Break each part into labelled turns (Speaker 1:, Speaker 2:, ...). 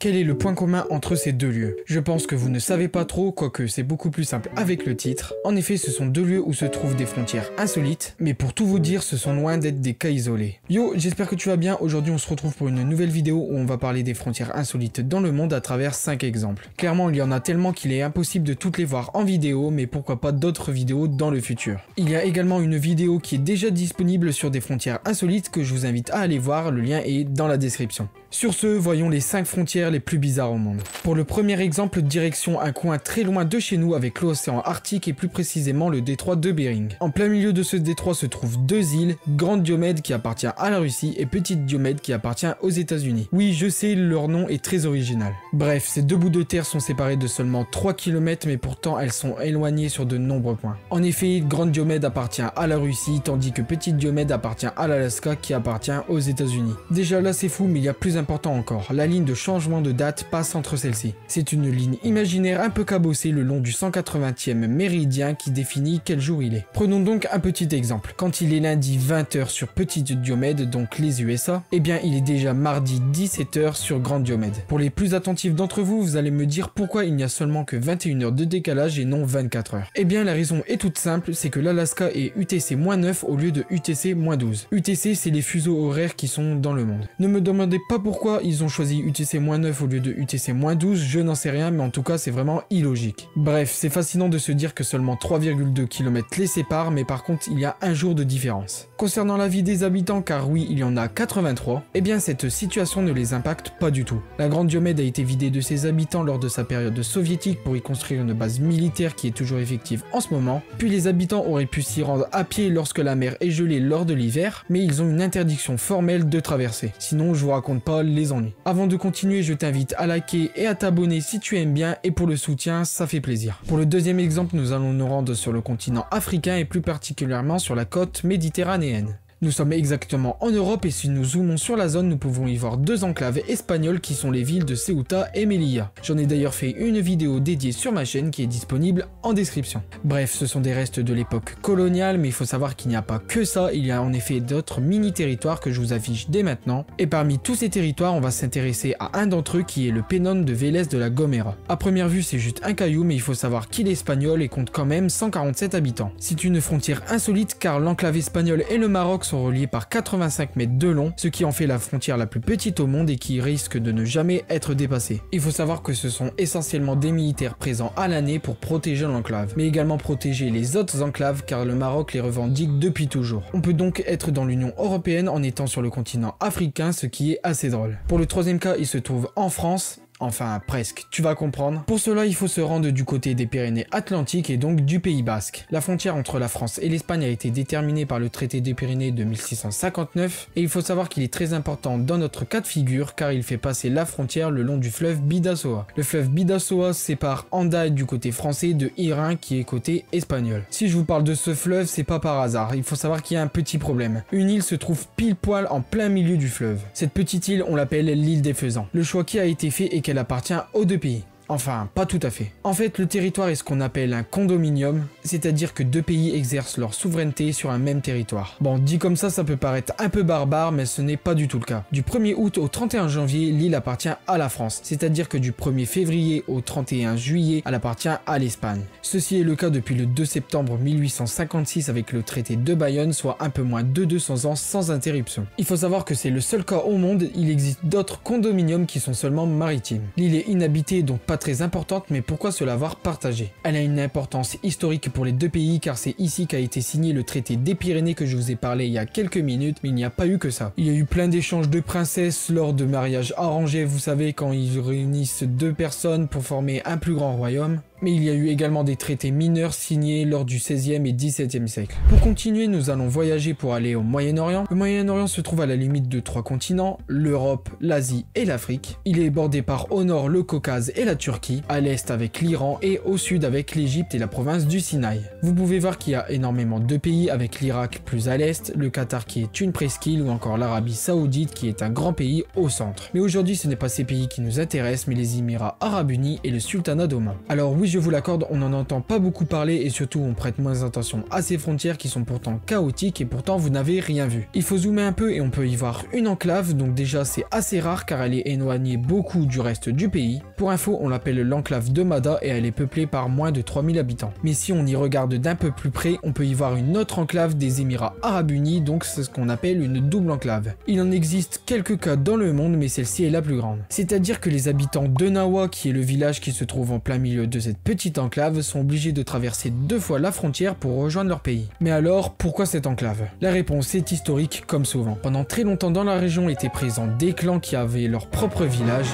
Speaker 1: Quel est le point commun entre ces deux lieux? Je pense que vous ne savez pas trop, quoique c'est beaucoup plus simple avec le titre. En effet, ce sont deux lieux où se trouvent des frontières insolites, mais pour tout vous dire, ce sont loin d'être des cas isolés. Yo, j'espère que tu vas bien. Aujourd'hui, on se retrouve pour une nouvelle vidéo où on va parler des frontières insolites dans le monde à travers 5 exemples. Clairement, il y en a tellement qu'il est impossible de toutes les voir en vidéo, mais pourquoi pas d'autres vidéos dans le futur. Il y a également une vidéo qui est déjà disponible sur des frontières insolites que je vous invite à aller voir, le lien est dans la description. Sur ce, voyons les 5 frontières les plus bizarres au monde. Pour le premier exemple, direction un coin très loin de chez nous avec l'océan Arctique et plus précisément le détroit de Bering. En plein milieu de ce détroit se trouvent deux îles, Grande Diomède qui appartient à la Russie et Petite Diomède qui appartient aux États-Unis. Oui, je sais, leur nom est très original. Bref, ces deux bouts de terre sont séparés de seulement 3 km mais pourtant elles sont éloignées sur de nombreux points. En effet, Grande Diomède appartient à la Russie tandis que Petite Diomède appartient à l'Alaska qui appartient aux États-Unis. Déjà là c'est fou, mais il y a plus important encore, la ligne de changement de date passe entre celles-ci. C'est une ligne imaginaire un peu cabossée le long du 180e méridien qui définit quel jour il est. Prenons donc un petit exemple. Quand il est lundi 20h sur Petite Diomède, donc les USA, eh bien il est déjà mardi 17h sur Grande Diomède. Pour les plus attentifs d'entre vous, vous allez me dire pourquoi il n'y a seulement que 21 heures de décalage et non 24 heures. Eh bien la raison est toute simple, c'est que l'Alaska est UTC-9 au lieu de UTC-12. UTC c'est les fuseaux horaires qui sont dans le monde. Ne me demandez pas pourquoi ils ont choisi UTC-9 au lieu de UTC-12, je n'en sais rien, mais en tout cas c'est vraiment illogique. Bref, c'est fascinant de se dire que seulement 3,2 km les séparent, mais par contre il y a un jour de différence. Concernant la vie des habitants, car oui, il y en a 83, eh bien cette situation ne les impacte pas du tout. La Grande Diomède a été vidée de ses habitants lors de sa période soviétique pour y construire une base militaire qui est toujours effective en ce moment, puis les habitants auraient pu s'y rendre à pied lorsque la mer est gelée lors de l'hiver, mais ils ont une interdiction formelle de traverser. Sinon, je vous raconte pas les ennuis. Avant de continuer, je t'invite à liker et à t'abonner si tu aimes bien, et pour le soutien, ça fait plaisir. Pour le deuxième exemple, nous allons nous rendre sur le continent africain et plus particulièrement sur la côte méditerranéenne. Nous sommes exactement en Europe et si nous zoomons sur la zone, nous pouvons y voir deux enclaves espagnoles qui sont les villes de Ceuta et Melilla. J'en ai d'ailleurs fait une vidéo dédiée sur ma chaîne qui est disponible en description. Bref, ce sont des restes de l'époque coloniale, mais il faut savoir qu'il n'y a pas que ça, il y a en effet d'autres mini-territoires que je vous affiche dès maintenant. Et parmi tous ces territoires, on va s'intéresser à un d'entre eux qui est le Peñón de Vélez de la Gomera. A première vue, c'est juste un caillou, mais il faut savoir qu'il est espagnol et compte quand même 147 habitants. C'est une frontière insolite car l'enclave espagnole et le Maroc sont reliés par 85 mètres de long, ce qui en fait la frontière la plus petite au monde et qui risque de ne jamais être dépassée. Il faut savoir que ce sont essentiellement des militaires présents à l'année pour protéger l'enclave, mais également protéger les autres enclaves car le Maroc les revendique depuis toujours. On peut donc être dans l'Union Européenne en étant sur le continent africain, ce qui est assez drôle. Pour le troisième cas, il se trouve en France. Enfin, presque, tu vas comprendre. Pour cela, il faut se rendre du côté des Pyrénées-Atlantiques et donc du Pays Basque. La frontière entre la France et l'Espagne a été déterminée par le traité des Pyrénées de 1659 et il faut savoir qu'il est très important dans notre cas de figure car il fait passer la frontière le long du fleuve Bidasoa. Le fleuve Bidasoa sépare Hendaye du côté français de Irin qui est côté espagnol. Si je vous parle de ce fleuve, c'est pas par hasard, il faut savoir qu'il y a un petit problème. Une île se trouve pile poil en plein milieu du fleuve. Cette petite île, on l'appelle l'île des Faisans. Le choix qui a été fait est qu'elle appartient aux deux pays. Enfin, pas tout à fait. En fait, le territoire est ce qu'on appelle un condominium, c'est-à-dire que deux pays exercent leur souveraineté sur un même territoire. Bon, dit comme ça peut paraître un peu barbare, mais ce n'est pas du tout le cas. Du 1er août au 31 janvier, l'île appartient à la France, c'est-à-dire que du 1er février au 31 juillet, elle appartient à l'Espagne. Ceci est le cas depuis le 2 septembre 1856 avec le traité de Bayonne, soit un peu moins de 200 ans sans interruption. Il faut savoir que c'est le seul cas au monde, il existe d'autres condominiums qui sont seulement maritimes. L'île est inhabitée, donc pas très importante, mais pourquoi se l'avoir partagée? Elle a une importance historique pour les deux pays car c'est ici qu'a été signé le traité des Pyrénées que je vous ai parlé il y a quelques minutes, mais il n'y a pas eu que ça. Il y a eu plein d'échanges de princesses lors de mariages arrangés, vous savez, quand ils réunissent deux personnes pour former un plus grand royaume. Mais il y a eu également des traités mineurs signés lors du 16e et 17e siècle. Pour continuer, nous allons voyager pour aller au Moyen-Orient. Le Moyen-Orient se trouve à la limite de 3 continents, l'Europe, l'Asie et l'Afrique. Il est bordé par au nord le Caucase et la Turquie, à l'est avec l'Iran et au sud avec l'Égypte et la province du Sinaï. Vous pouvez voir qu'il y a énormément de pays avec l'Irak plus à l'est, le Qatar qui est une presqu'île ou encore l'Arabie Saoudite qui est un grand pays au centre. Mais aujourd'hui ce n'est pas ces pays qui nous intéressent mais les Émirats Arabes Unis et le Sultanat d'Oman. Alors oui je vous l'accorde, on n'en entend pas beaucoup parler et surtout on prête moins attention à ces frontières qui sont pourtant chaotiques et pourtant vous n'avez rien vu. Il faut zoomer un peu et on peut y voir une enclave, donc déjà c'est assez rare car elle est éloignée beaucoup du reste du pays. Pour info on l'appelle l'enclave de Mada et elle est peuplée par moins de 3000 habitants. Mais si on y regarde d'un peu plus près, on peut y voir une autre enclave des Émirats Arabes Unis, donc c'est ce qu'on appelle une double enclave. Il en existe quelques cas dans le monde mais celle-ci est la plus grande. C'est-à-dire que les habitants de Nawa, qui est le village qui se trouve en plein milieu de cette petite enclave, sont obligés de traverser 2 fois la frontière pour rejoindre leur pays. Mais alors, pourquoi cette enclave? La réponse est historique comme souvent. Pendant très longtemps dans la région étaient présents des clans qui avaient leur propre village.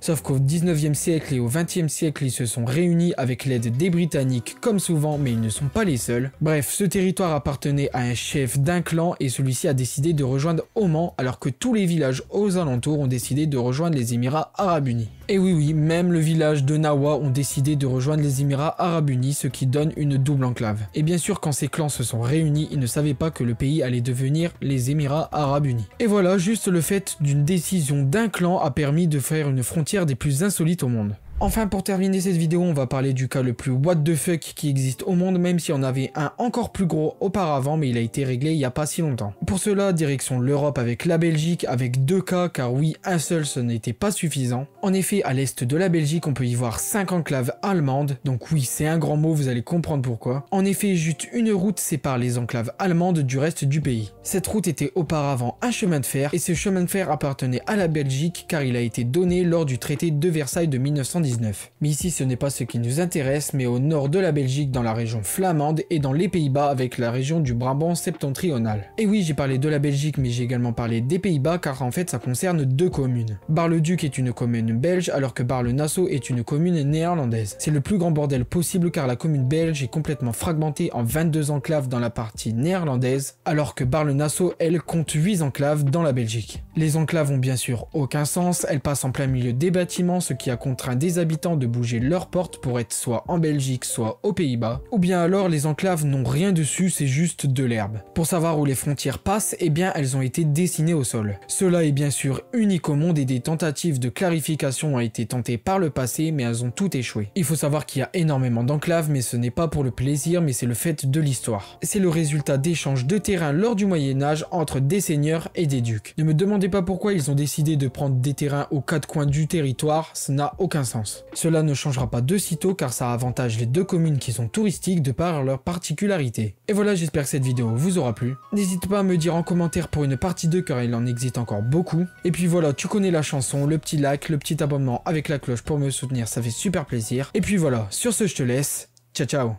Speaker 1: Sauf qu'au 19e siècle et au 20e siècle, ils se sont réunis avec l'aide des Britanniques comme souvent, mais ils ne sont pas les seuls. Bref, ce territoire appartenait à un chef d'un clan et celui-ci a décidé de rejoindre Oman alors que tous les villages aux alentours ont décidé de rejoindre les Émirats Arabes Unis. Et oui, même le village de Nawa ont décidé de rejoindre les Émirats Arabes Unis, ce qui donne une double enclave. Et bien sûr, quand ces clans se sont réunis, ils ne savaient pas que le pays allait devenir les Émirats Arabes Unis. Et voilà, juste le fait d'une décision d'un clan a permis de faire une frontière des plus insolites au monde. Enfin, pour terminer cette vidéo, on va parler du cas le plus what the fuck qui existe au monde, même si on avait un encore plus gros auparavant, mais il a été réglé il n'y a pas si longtemps. Pour cela, direction l'Europe avec la Belgique, avec 2 cas, car oui, un seul ce n'était pas suffisant. En effet, à l'est de la Belgique, on peut y voir 5 enclaves allemandes, donc oui, c'est un grand mot, vous allez comprendre pourquoi. En effet, juste une route sépare les enclaves allemandes du reste du pays. Cette route était auparavant un chemin de fer, et ce chemin de fer appartenait à la Belgique, car il a été donné lors du traité de Versailles de 1919. Mais ici ce n'est pas ce qui nous intéresse, mais au nord de la Belgique, dans la région flamande et dans les Pays-Bas avec la région du Brabant septentrional. Et oui, j'ai parlé de la Belgique mais j'ai également parlé des Pays-Bas car en fait ça concerne 2 communes. Bar-le-Duc est une commune belge alors que Bar-le-Nassau est une commune néerlandaise. C'est le plus grand bordel possible car la commune belge est complètement fragmentée en 22 enclaves dans la partie néerlandaise alors que Bar-le-Nassau elle compte 8 enclaves dans la Belgique. Les enclaves ont bien sûr aucun sens, elles passent en plein milieu des bâtiments ce qui a contraint des habitants de bouger leurs portes pour être soit en Belgique soit aux Pays-Bas, ou bien alors les enclaves n'ont rien dessus, c'est juste de l'herbe. Pour savoir où les frontières passent, eh bien elles ont été dessinées au sol. Cela est bien sûr unique au monde et des tentatives de clarification ont été tentées par le passé mais elles ont toutes échoué. Il faut savoir qu'il y a énormément d'enclaves mais ce n'est pas pour le plaisir mais c'est le fait de l'histoire. C'est le résultat d'échanges de terrain lors du Moyen-Âge entre des seigneurs et des ducs. Ne me demandez pas pourquoi ils ont décidé de prendre des terrains aux 4 coins du territoire, ça n'a aucun sens. Cela ne changera pas de sitôt car ça avantage les 2 communes qui sont touristiques de par leurs particularités. Et voilà, j'espère que cette vidéo vous aura plu. N'hésite pas à me dire en commentaire pour une partie 2 car il en existe encore beaucoup. Et puis voilà, tu connais la chanson, le petit like, le petit abonnement avec la cloche pour me soutenir, ça fait super plaisir. Et puis voilà, sur ce je te laisse, ciao ciao.